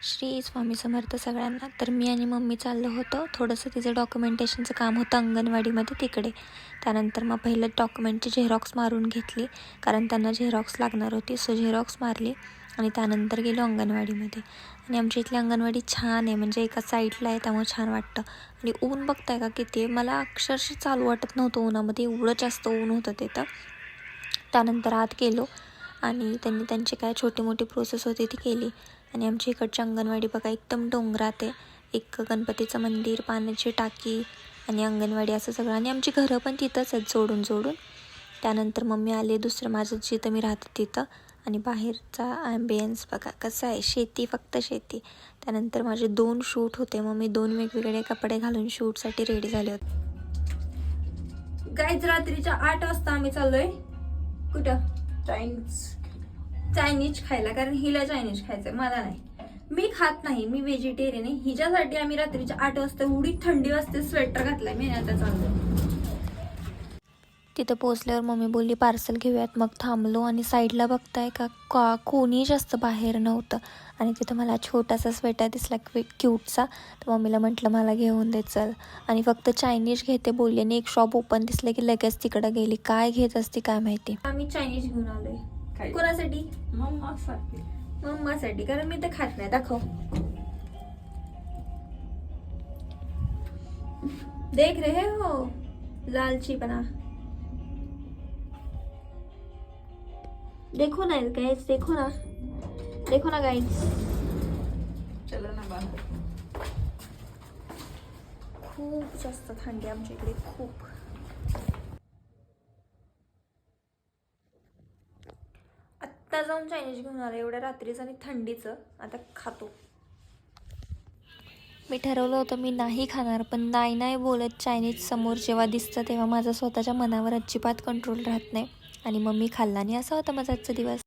श्री स्वामी समर्थ सगळ्यांना. तर मी आणि मम्मी चाललो होतो, थोडंसं तिचं डॉक्युमेंटेशनचं काम होतं अंगणवाडीमध्ये तिकडे. त्यानंतर मग पहिलं डॉक्युमेंटची झेरॉक्स मारून घेतली, कारण त्यांना झेरॉक्स लागणार होती. सो झेरॉक्स मारली आणि त्यानंतर गेलो अंगणवाडीमध्ये. आणि आमच्या इथली अंगणवाडी छान आहे, म्हणजे एका साईडला आहे, त्यामुळे छान वाटतं. आणि ऊन बघताय का किती आहे, मला अक्षरशः चालू वाटत नव्हतं उन्हामध्ये, एवढं जास्त ऊन होतं तिथं. त्यानंतर आत गेलो आणि त्यांनी त्यांची काय छोटी मोठी प्रोसेस होती ती केली. आणि आमची इकडची अंगणवाडी बघा एकदम डोंगरात आहे. एक गणपतीचं मंदिर, पाण्याची टाकी आणि अंगणवाडी असं सगळं. आणि आमची घरं पण तिथंच आहेत जोडून जोडून. त्यानंतर मम्मी आले दुसरं माझं जिथं मी राहते तिथं. आणि बाहेरचा ॲम्बियन्स बघा कसा आहे, शेती, फक्त शेती. त्यानंतर माझे 2 शूट होते, मग मी 2 वेगवेगळे कपडे घालून शूटसाठी रेडी झाले होते. गाईज रात्रीच्या 8 वाजता आम्ही चाललोय कुठं, चायनीज खायला. कारण हिला चायनीज खायचंय, मला नाही. मी खात नाही, मी व्हेजिटेरियन आहे. हिच्यासाठी आम्ही रात्रीच्या 8 वाजता, एवढी थंडी वाजते, स्वेटर घातलाय मी, आता चाललोय. तिथं पोचल्यावर मम्मी बोलली पार्सल घेऊयात. मग थांबलो आणि साईडला बघताय का कोणी जास्त बाहेर नव्हतं. आणि तिथं मला छोटासा स्वेटर दिसला क्यूटचा. तर मम्मीला म्हटलं मला घेऊन दे चल. आणि फक्त चायनीज घेते बोलली आणि एक शॉप ओपन दिसलं की लगेच तिकडं गेली. काय घेत असते काय माहिती. आम्ही चायनीज घेऊन आलोय. कोणासाठी? मम्मासाठी, कारण मी ते खात नाही. दाखव, देख रहे हो लालची पना. देखो ना गाइस, देखो ना गाइस. चला ना बाहेर. खूप जास्त थंडी आमच्या इकडे, खूप. आत्ता जाऊन चायनीज घेऊन आलो, एवढ्या रात्रीचं आणि थंडीचं. आता खातो. मी ठरवलं होतं मी नाही खाणार, पण नाही बोलत चायनीज समोर जेव्हा दिसतं तेव्हा माझा स्वतःच्या मनावर अजिबात कंट्रोल राहत नाही. आणि मग मी खाल्ला आणि असा होता माझा आजचा दिवस.